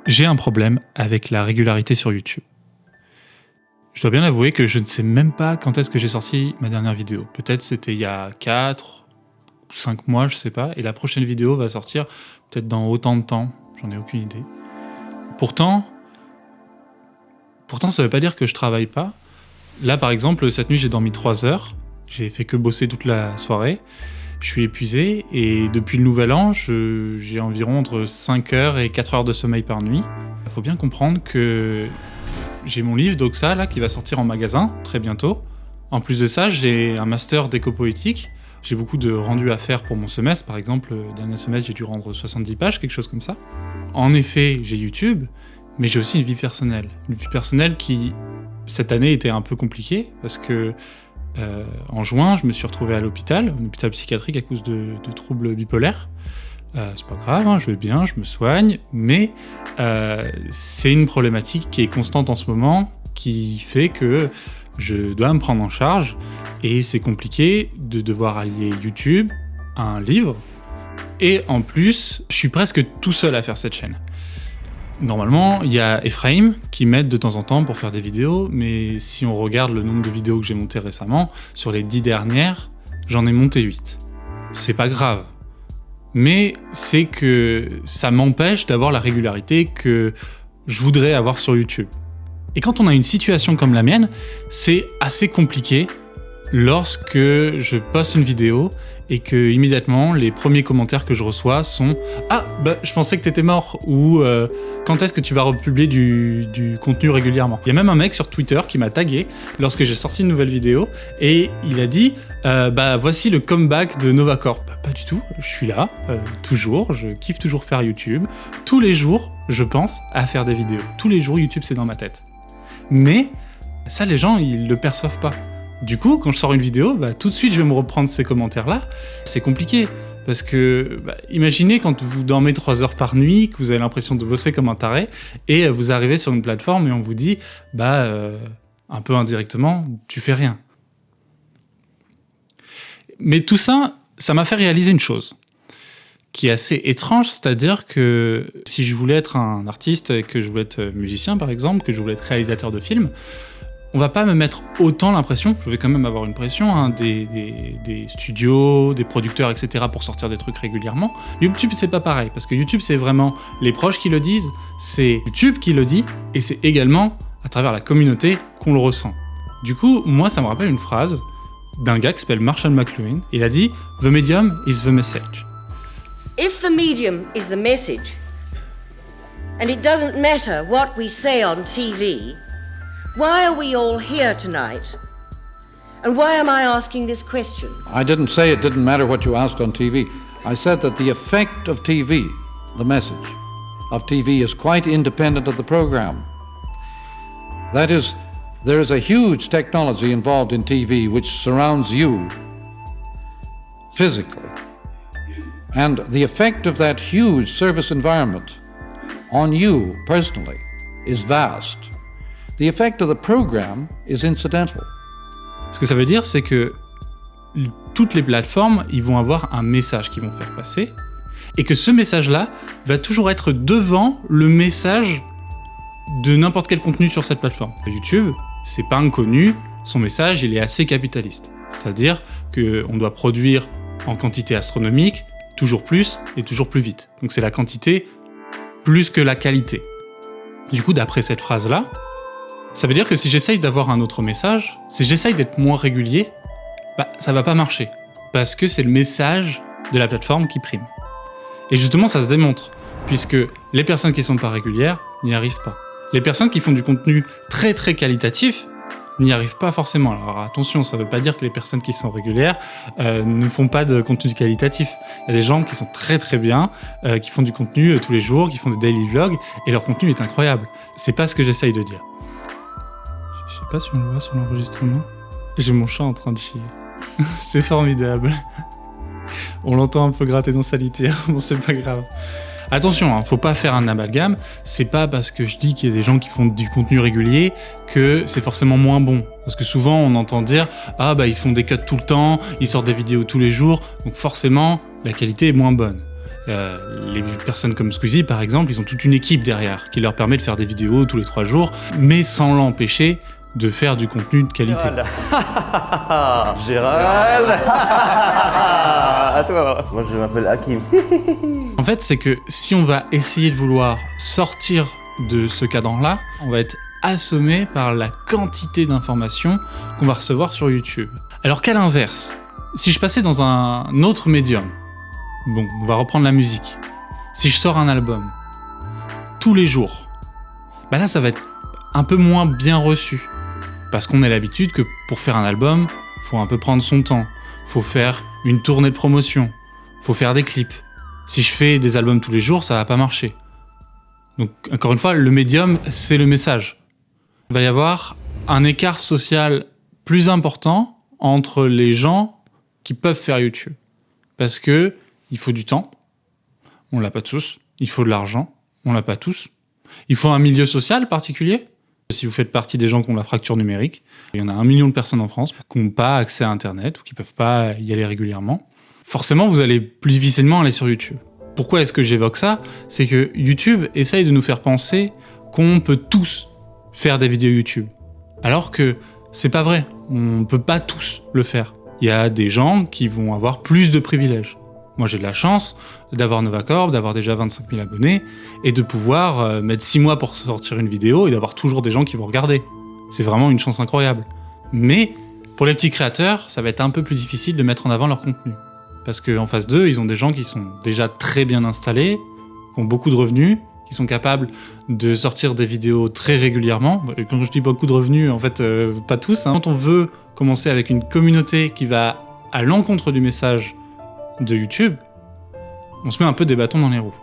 J'ai un problème avec la régularité sur YouTube. Je dois bien avouer que je ne sais même pas quand est-ce que j'ai sorti ma dernière vidéo. Peut-être c'était il y a 4 ou 5 mois, je sais pas, et la prochaine vidéo va sortir peut-être dans autant de temps, j'en ai aucune idée. Pourtant, ça veut pas dire que je travaille pas. Là par exemple, cette nuit j'ai dormi 3 heures, j'ai fait que bosser toute la soirée, je suis épuisé et depuis le nouvel an, j'ai environ entre 5 heures et 4 heures de sommeil par nuit. Il faut bien comprendre que j'ai mon livre Doxa là qui va sortir en magasin très bientôt. En plus de ça, j'ai un master d'éco-poétique. J'ai beaucoup de rendus à faire pour mon semestre. Par exemple, le dernier semestre, j'ai dû rendre 70 pages, quelque chose comme ça. En effet, j'ai YouTube, mais j'ai aussi une vie personnelle. Une vie personnelle qui, cette année, était un peu compliquée parce que en juin, je me suis retrouvé à l'hôpital, un hôpital psychiatrique à cause de troubles bipolaires. C'est pas grave, hein, je vais bien, je me soigne, mais c'est une problématique qui est constante en ce moment, qui fait que je dois me prendre en charge, et c'est compliqué de devoir allier YouTube à un livre, et en plus, je suis presque tout seul à faire cette chaîne. Normalement, il y a Ephraim qui m'aide de temps en temps pour faire des vidéos, mais si on regarde le nombre de vidéos que j'ai montées récemment, sur les 10 dernières, j'en ai monté 8. C'est pas grave. Mais c'est que ça m'empêche d'avoir la régularité que je voudrais avoir sur YouTube. Et quand on a une situation comme la mienne, c'est assez compliqué lorsque je poste une vidéo et que immédiatement les premiers commentaires que je reçois sont « Ah, bah je pensais que t'étais mort » ou « Quand est-ce que tu vas republier du contenu régulièrement ?» Il y a même un mec sur Twitter qui m'a tagué lorsque j'ai sorti une nouvelle vidéo et il a dit « Bah voici le comeback de Novacorp ». Pas du tout, je suis là, toujours, je kiffe toujours faire YouTube. Tous les jours, je pense à faire des vidéos. Tous les jours, YouTube c'est dans ma tête. Mais ça, les gens, ils le perçoivent pas. Du coup, quand je sors une vidéo, bah, tout de suite, je vais me reprendre ces commentaires-là. C'est compliqué, parce que imaginez quand vous dormez 3 heures par nuit, que vous avez l'impression de bosser comme un taré, et vous arrivez sur une plateforme et on vous dit, un peu indirectement, tu fais rien. Mais tout ça, ça m'a fait réaliser une chose, qui est assez étrange, c'est-à-dire que si je voulais être un artiste, que je voulais être musicien par exemple, que je voulais être réalisateur de films, on va pas me mettre autant l'impression, je vais quand même avoir une pression, hein, des studios, des producteurs, etc. pour sortir des trucs régulièrement. YouTube, c'est pas pareil, parce que YouTube, c'est vraiment les proches qui le disent, c'est YouTube qui le dit, et c'est également à travers la communauté qu'on le ressent. Du coup, moi, ça me rappelle une phrase d'un gars qui s'appelle Marshall McLuhan. Il a dit « The medium is the message ». If the medium is the message, and it doesn't matter what we say on TV, why are we all here tonight? And why am I asking this question? I didn't say it didn't matter what you asked on TV. I said that the effect of TV, the message of TV, is quite independent of the program. That is, there is a huge technology involved in TV which surrounds you physically. And the effect of that huge service environment on you personally is vast. The effect of the program is incidental. Ce que ça veut dire, c'est que toutes les plateformes, ils vont avoir un message qu'ils vont faire passer, et que ce message-là va toujours être devant le message de n'importe quel contenu sur cette plateforme. YouTube, c'est pas inconnu, son message, il est assez capitaliste. C'est-à-dire qu'on doit produire en quantité astronomique, toujours plus et toujours plus vite. Donc c'est la quantité plus que la qualité. Du coup, d'après cette phrase-là, ça veut dire que si j'essaye d'avoir un autre message, si j'essaye d'être moins régulier, ça va pas marcher. Parce que c'est le message de la plateforme qui prime. Et justement, ça se démontre, puisque les personnes qui sont pas régulières n'y arrivent pas. Les personnes qui font du contenu très très qualitatif n'y arrivent pas forcément. Alors attention, ça veut pas dire que les personnes qui sont régulières ne font pas de contenu qualitatif. Il y a des gens qui sont très très bien, qui font du contenu tous les jours, qui font des daily vlogs, et leur contenu est incroyable. C'est pas ce que j'essaye de dire. Je sais pas si on le voit sur l'enregistrement. J'ai mon chat en train de chier. C'est formidable. On l'entend un peu gratter dans sa litière, bon c'est pas grave. Attention, hein, faut pas faire un amalgame, c'est pas parce que je dis qu'il y a des gens qui font du contenu régulier que c'est forcément moins bon. Parce que souvent on entend dire « Ah ils font des cuts tout le temps, ils sortent des vidéos tous les jours, donc forcément la qualité est moins bonne ». Les personnes comme Squeezie, par exemple, ils ont toute une équipe derrière qui leur permet de faire des vidéos tous les 3 jours, mais sans l'empêcher de faire du contenu de qualité. Gérald. À toi. Moi, je m'appelle Hakim. En fait, c'est que si on va essayer de vouloir sortir de ce cadre-là, on va être assommé par la quantité d'informations qu'on va recevoir sur YouTube. Alors qu'à l'inverse, si je passais dans un autre médium, bon, on va reprendre la musique. Si je sors un album tous les jours, bah là, ça va être un peu moins bien reçu. Parce qu'on a l'habitude que pour faire un album, faut un peu prendre son temps. Faut faire une tournée de promotion. Faut faire des clips. Si je fais des albums tous les jours, ça va pas marcher. Donc, encore une fois, le médium, c'est le message. Il va y avoir un écart social plus important entre les gens qui peuvent faire YouTube. Parce que il faut du temps. On l'a pas tous. Il faut de l'argent. On l'a pas tous. Il faut un milieu social particulier. Si vous faites partie des gens qui ont la fracture numérique, il y en a 1 million de personnes en France qui n'ont pas accès à Internet ou qui ne peuvent pas y aller régulièrement. Forcément, vous allez plus difficilement aller sur YouTube. Pourquoi est-ce que j'évoque ça ? C'est que YouTube essaye de nous faire penser qu'on peut tous faire des vidéos YouTube. Alors que c'est pas vrai. On ne peut pas tous le faire. Il y a des gens qui vont avoir plus de privilèges. Moi, j'ai de la chance d'avoir Novacorp, d'avoir déjà 25 000 abonnés et de pouvoir mettre 6 mois pour sortir une vidéo et d'avoir toujours des gens qui vont regarder. C'est vraiment une chance incroyable. Mais pour les petits créateurs, ça va être un peu plus difficile de mettre en avant leur contenu. Parce qu'en face d'eux, ils ont des gens qui sont déjà très bien installés, qui ont beaucoup de revenus, qui sont capables de sortir des vidéos très régulièrement. Et quand je dis beaucoup de revenus, en fait, pas tous. Quand on veut commencer avec une communauté qui va à l'encontre du message de YouTube, on se met un peu des bâtons dans les roues.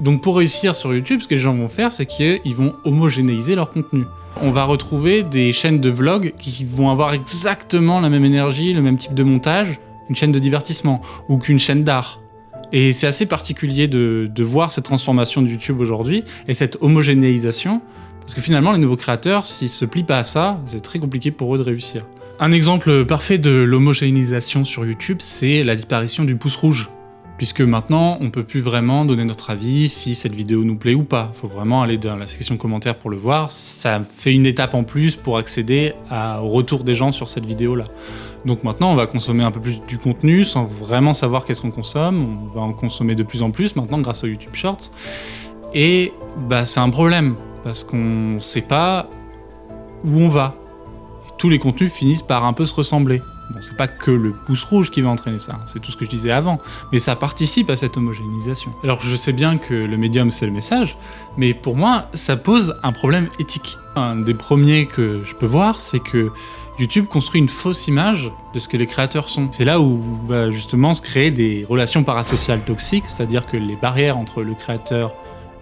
Donc pour réussir sur YouTube, ce que les gens vont faire, c'est qu'ils vont homogénéiser leur contenu. On va retrouver des chaînes de vlogs qui vont avoir exactement la même énergie, le même type de montage, une chaîne de divertissement, ou qu'une chaîne d'art. Et c'est assez particulier de voir cette transformation de YouTube aujourd'hui, et cette homogénéisation, parce que finalement les nouveaux créateurs, s'ils se plient pas à ça, c'est très compliqué pour eux de réussir. Un exemple parfait de l'homogénéisation sur YouTube, c'est la disparition du pouce rouge. Puisque maintenant, on peut plus vraiment donner notre avis si cette vidéo nous plaît ou pas. Il faut vraiment aller dans la section commentaires pour le voir. Ça fait une étape en plus pour accéder au retour des gens sur cette vidéo-là. Donc maintenant, on va consommer un peu plus du contenu sans vraiment savoir qu'est-ce qu'on consomme. On va en consommer de plus en plus maintenant grâce aux YouTube Shorts. Et c'est un problème parce qu'on ne sait pas où on va. Tous les contenus finissent par un peu se ressembler. Bon, c'est pas que le pouce rouge qui va entraîner ça, c'est tout ce que je disais avant, mais ça participe à cette homogénéisation. Alors je sais bien que le médium c'est le message, mais pour moi ça pose un problème éthique. Un des premiers que je peux voir, c'est que YouTube construit une fausse image de ce que les créateurs sont. C'est là où va justement se créer des relations parasociales toxiques, c'est-à-dire que les barrières entre le créateur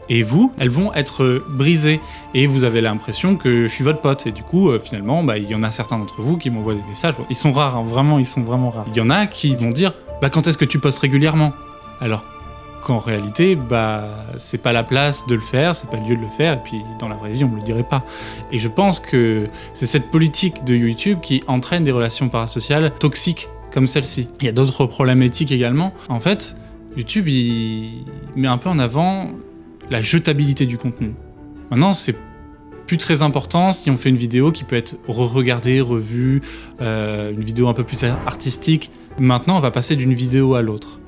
et vous, elles vont être brisées. Et vous avez l'impression que je suis votre pote. Et du coup, finalement, il y en a certains d'entre vous qui m'envoient des messages. Bon, ils sont rares, hein, vraiment, ils sont vraiment rares. Il y en a qui vont dire quand est-ce que tu postes régulièrement ? Alors qu'en réalité, c'est pas la place de le faire, c'est pas le lieu de le faire. Et puis, dans la vraie vie, on me le dirait pas. Et je pense que c'est cette politique de YouTube qui entraîne des relations parasociales toxiques comme celle-ci. Il y a d'autres problèmes éthiques également. En fait, YouTube, il met un peu en avant la jetabilité du contenu. Maintenant, c'est plus très important si on fait une vidéo qui peut être re-regardée, revue, une vidéo un peu plus artistique. Maintenant, on va passer d'une vidéo à l'autre,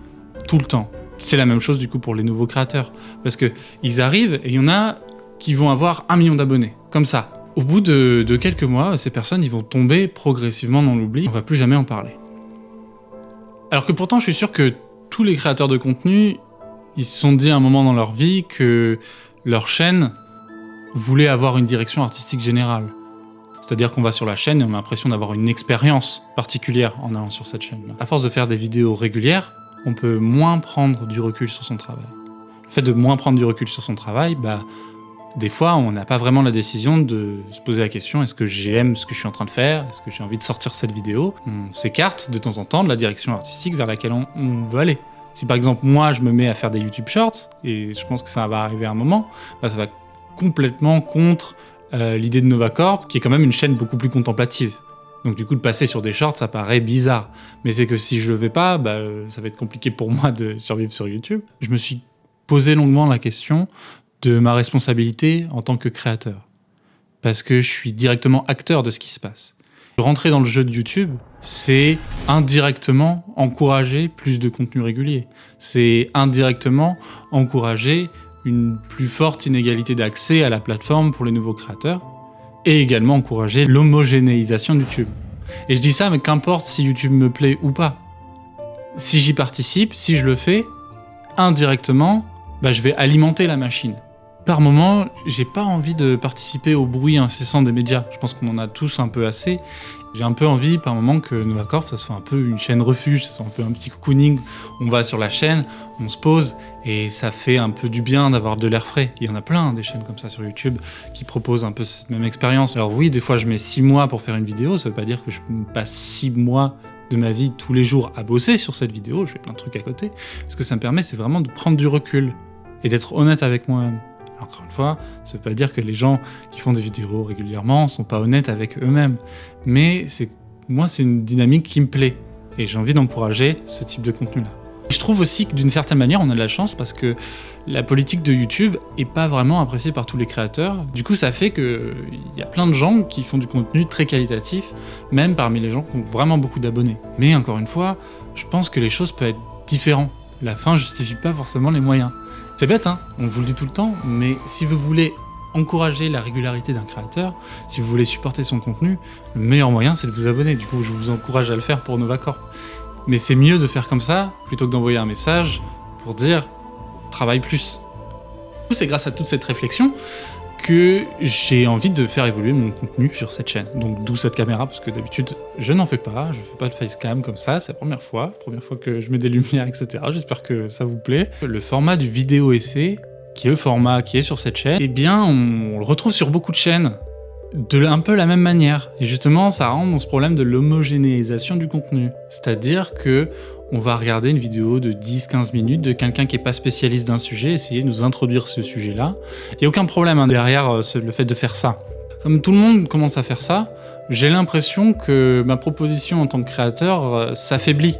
tout le temps. C'est la même chose du coup pour les nouveaux créateurs, parce que ils arrivent et il y en a qui vont avoir 1 million d'abonnés, comme ça. Au bout de quelques mois, ces personnes ils vont tomber progressivement dans l'oubli, on va plus jamais en parler. Alors que pourtant, je suis sûr que tous les créateurs de contenu, ils se sont dit à un moment dans leur vie que leur chaîne voulait avoir une direction artistique générale. C'est-à-dire qu'on va sur la chaîne et on a l'impression d'avoir une expérience particulière en allant sur cette chaîne-là. À force de faire des vidéos régulières, on peut moins prendre du recul sur son travail. Le fait de moins prendre du recul sur son travail, des fois, on n'a pas vraiment la décision de se poser la question, est-ce que j'aime ce que je suis en train de faire ? Est-ce que j'ai envie de sortir cette vidéo ? On s'écarte de temps en temps de la direction artistique vers laquelle on veut aller. Si par exemple, moi, je me mets à faire des YouTube Shorts, et je pense que ça va arriver à un moment, ça va complètement contre l'idée de Novacorp, qui est quand même une chaîne beaucoup plus contemplative. Donc du coup, de passer sur des shorts, ça paraît bizarre. Mais c'est que si je le fais pas, ça va être compliqué pour moi de survivre sur YouTube. Je me suis posé longuement la question de ma responsabilité en tant que créateur. Parce que je suis directement acteur de ce qui se passe. Rentrer dans le jeu de YouTube, c'est indirectement encourager plus de contenu régulier. C'est indirectement encourager une plus forte inégalité d'accès à la plateforme pour les nouveaux créateurs et également encourager l'homogénéisation de YouTube. Et je dis ça, mais qu'importe si YouTube me plaît ou pas. Si j'y participe, si je le fais, indirectement, je vais alimenter la machine. Par moment, j'ai pas envie de participer au bruit incessant des médias. Je pense qu'on en a tous un peu assez. J'ai un peu envie, par moment, que Novacorp, ça soit un peu une chaîne refuge, ça soit un peu un petit cocooning. On va sur la chaîne, on se pose, et ça fait un peu du bien d'avoir de l'air frais. Il y en a plein, des chaînes comme ça sur YouTube, qui proposent un peu cette même expérience. Alors oui, des fois, je mets 6 mois pour faire une vidéo, ça veut pas dire que je passe 6 mois de ma vie tous les jours à bosser sur cette vidéo, je fais plein de trucs à côté. Ce que ça me permet, c'est vraiment de prendre du recul, et d'être honnête avec moi-même. Encore une fois, ça ne veut pas dire que les gens qui font des vidéos régulièrement ne sont pas honnêtes avec eux-mêmes. Mais moi, c'est une dynamique qui me plaît. Et j'ai envie d'encourager ce type de contenu-là. Je trouve aussi que d'une certaine manière, on a de la chance parce que la politique de YouTube n'est pas vraiment appréciée par tous les créateurs. Du coup, ça fait qu'il y a plein de gens qui font du contenu très qualitatif, même parmi les gens qui ont vraiment beaucoup d'abonnés. Mais encore une fois, je pense que les choses peuvent être différentes. La fin ne justifie pas forcément les moyens. C'est bête, hein, on vous le dit tout le temps, mais si vous voulez encourager la régularité d'un créateur, si vous voulez supporter son contenu, le meilleur moyen, c'est de vous abonner. Du coup, je vous encourage à le faire pour Novacorp. Mais c'est mieux de faire comme ça, plutôt que d'envoyer un message pour dire « travaille plus ». C'est grâce à toute cette réflexion que j'ai envie de faire évoluer mon contenu sur cette chaîne. Donc d'où cette caméra, parce que d'habitude, je n'en fais pas, je fais pas de facecam comme ça, c'est la première fois que je mets des lumières, etc. J'espère que ça vous plaît. Le format du vidéo essai, qui est le format qui est sur cette chaîne, eh bien, on le retrouve sur beaucoup de chaînes, de un peu la même manière. Et justement, ça rentre dans ce problème de l'homogénéisation du contenu. C'est-à-dire que on va regarder une vidéo de 10-15 minutes de quelqu'un qui n'est pas spécialiste d'un sujet, essayer de nous introduire ce sujet-là. Il n'y a aucun problème derrière le fait de faire ça. Comme tout le monde commence à faire ça, j'ai l'impression que ma proposition en tant que créateur s'affaiblit.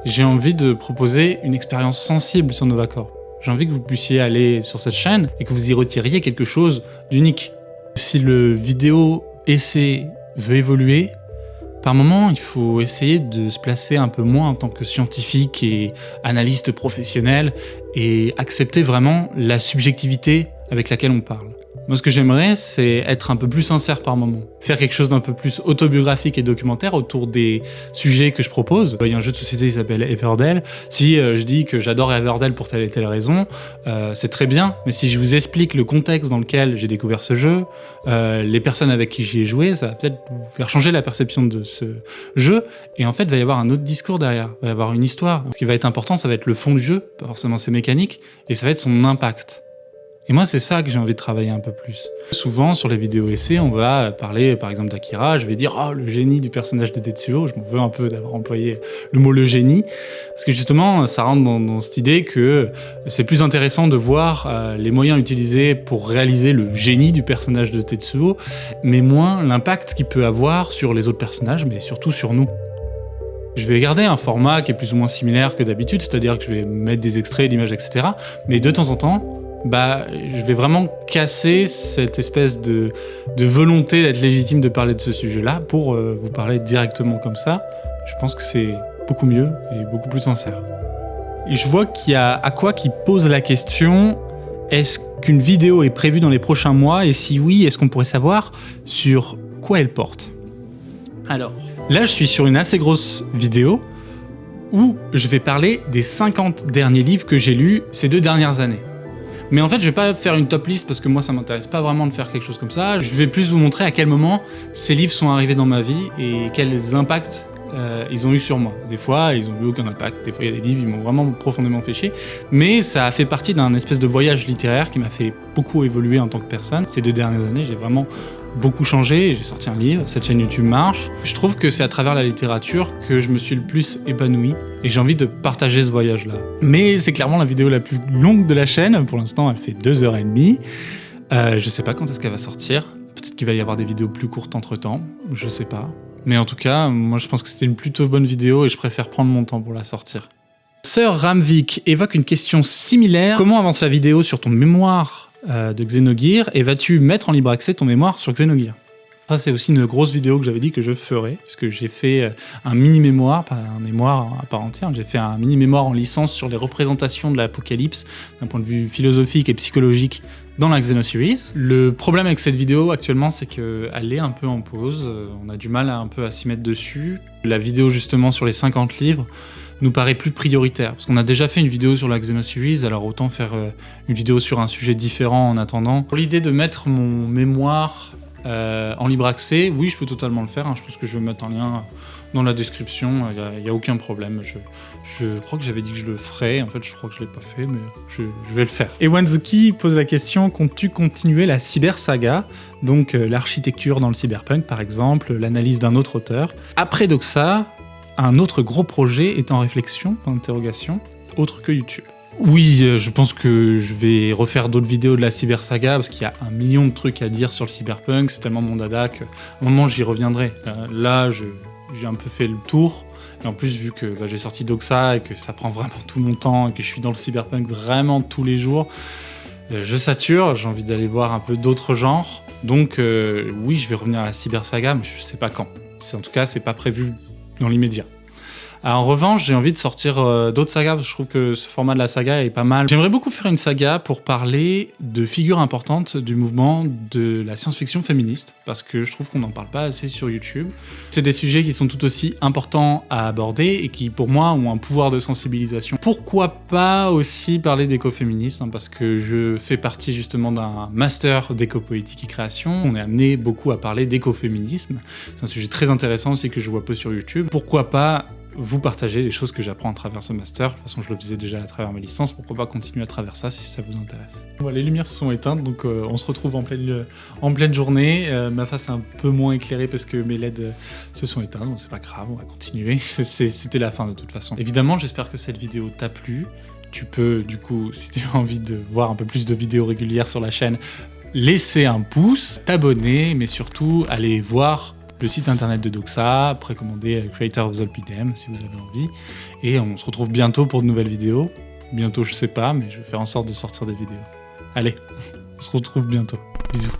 J'ai envie de proposer une expérience sensible sur Novacorp. J'ai envie que vous puissiez aller sur cette chaîne et que vous y retiriez quelque chose d'unique. Si le vidéo essai veut évoluer, par moment, il faut essayer de se placer un peu moins en tant que scientifique et analyste professionnel et accepter vraiment la subjectivité avec laquelle on parle. Moi, ce que j'aimerais, c'est être un peu plus sincère par moment. Faire quelque chose d'un peu plus autobiographique et documentaire autour des sujets que je propose. Il y a un jeu de société qui s'appelle Everdell. Si je dis que j'adore Everdell pour telle et telle raison, c'est très bien. Mais si je vous explique le contexte dans lequel j'ai découvert ce jeu, les personnes avec qui j'y ai joué, ça va peut-être vous faire changer la perception de ce jeu. Et en fait, il va y avoir un autre discours derrière. Il va y avoir une histoire. Ce qui va être important, ça va être le fond du jeu, pas forcément ses mécaniques, et ça va être son impact. Et moi, c'est ça que j'ai envie de travailler un peu plus. Souvent, sur les vidéos essais, on va parler, par exemple, d'Akira. Je vais dire « Oh, le génie du personnage de Tetsuo ». Je m'en veux un peu d'avoir employé le mot « le génie ». Parce que justement, ça rentre dans cette idée que c'est plus intéressant de voir les moyens utilisés pour réaliser le génie du personnage de Tetsuo, mais moins l'impact qu'il peut avoir sur les autres personnages, mais surtout sur nous. Je vais garder un format qui est plus ou moins similaire que d'habitude, c'est-à-dire que je vais mettre des extraits d'images, etc. Mais de temps en temps, je vais vraiment casser cette espèce de volonté d'être légitime de parler de ce sujet-là pour vous parler directement comme ça. Je pense que c'est beaucoup mieux et beaucoup plus sincère. Et je vois qu'il y a Aqua qui pose la question « Est-ce qu'une vidéo est prévue dans les prochains mois? Et si oui, est-ce qu'on pourrait savoir sur quoi elle porte ?» Alors, là, je suis sur une assez grosse vidéo où je vais parler des 50 derniers livres que j'ai lus ces 2 dernières années. Mais en fait, je vais pas faire une top list parce que moi, ça m'intéresse pas vraiment de faire quelque chose comme ça. Je vais plus vous montrer à quel moment ces livres sont arrivés dans ma vie et quels impacts ils ont eu sur moi. Des fois, ils ont eu aucun impact. Des fois, il y a des livres, ils m'ont vraiment profondément fait chier. Mais ça a fait partie d'un espèce de voyage littéraire qui m'a fait beaucoup évoluer en tant que personne. Ces 2 dernières années, j'ai vraiment beaucoup changé. J'ai sorti un livre, cette chaîne YouTube marche. Je trouve que c'est à travers la littérature que je me suis le plus épanoui et j'ai envie de partager ce voyage-là. Mais c'est clairement la vidéo la plus longue de la chaîne. Pour l'instant, elle fait 2h30. Je sais pas quand est-ce qu'elle va sortir. Peut-être qu'il va y avoir des vidéos plus courtes entre-temps. Je sais pas. Mais en tout cas, moi je pense que c'était une plutôt bonne vidéo et je préfère prendre mon temps pour la sortir. Sir Ramvik évoque une question similaire. Comment avance la vidéo sur ton mémoire de Xenogears et vas-tu mettre en libre accès ton mémoire sur Xenogears? Ça, c'est aussi une grosse vidéo que j'avais dit que je ferais, puisque j'ai fait un mini-mémoire, pas un mémoire à part entière, j'ai fait un mini-mémoire en licence sur les représentations de l'apocalypse d'un point de vue philosophique et psychologique dans la Xenoseries. Le problème avec cette vidéo actuellement, c'est qu'elle est un peu en pause, on a du mal un peu à s'y mettre dessus. La vidéo justement sur les 50 livres nous paraît plus prioritaire, parce qu'on a déjà fait une vidéo sur la Xenoseries, alors autant faire une vidéo sur un sujet différent en attendant. Pour l'idée de mettre mon mémoire en libre accès, oui, je peux totalement le faire. Je pense que je vais mettre un lien dans la description, il n'y a aucun problème. Je crois que j'avais dit que je le ferais, en fait je crois que je ne l'ai pas fait, mais je vais le faire. Et Wanzuki pose la question, comptes-tu continuer la cybersaga, donc l'architecture dans le cyberpunk par exemple, l'analyse d'un autre auteur? Après Doxa, un autre gros projet est en réflexion, autre que YouTube. Oui, je pense que je vais refaire d'autres vidéos de la cybersaga parce qu'il y a un million de trucs à dire sur le cyberpunk, c'est tellement mon dada qu'à un moment j'y reviendrai. Là, j'ai un peu fait le tour, et en plus vu que j'ai sorti Doxa et que ça prend vraiment tout mon temps et que je suis dans le cyberpunk vraiment tous les jours, je sature, j'ai envie d'aller voir un peu d'autres genres. Donc oui, je vais revenir à la cybersaga, mais je sais pas quand. En tout cas, c'est pas prévu dans l'immédiat. En revanche, j'ai envie de sortir d'autres sagas, parce que je trouve que ce format de la saga est pas mal. J'aimerais beaucoup faire une saga pour parler de figures importantes du mouvement de la science-fiction féministe, parce que je trouve qu'on n'en parle pas assez sur YouTube. C'est des sujets qui sont tout aussi importants à aborder et qui, pour moi, ont un pouvoir de sensibilisation. Pourquoi pas aussi parler d'écoféminisme, parce que je fais partie justement d'un master d'éco-politique et création. On est amené beaucoup à parler d'écoféminisme. C'est un sujet très intéressant aussi que je vois peu sur YouTube. Pourquoi pas vous partagez les choses que j'apprends à travers ce master. De toute façon, je le faisais déjà à travers ma licence. Pourquoi pas continuer à travers ça si ça vous intéresse. Bon, les lumières se sont éteintes, donc on se retrouve en pleine journée. Ma face est un peu moins éclairée parce que mes LED se sont éteintes. Donc c'est pas grave, on va continuer. C'était la fin de toute façon. Évidemment, j'espère que cette vidéo t'a plu. Tu peux, du coup, si tu as envie de voir un peu plus de vidéos régulières sur la chaîne, laisser un pouce, t'abonner, mais surtout aller voir le site internet de Doxa, précommander Creator of Zolpidem si vous avez envie. Et on se retrouve bientôt pour de nouvelles vidéos. Bientôt, je sais pas, mais je vais faire en sorte de sortir des vidéos. Allez, on se retrouve bientôt. Bisous.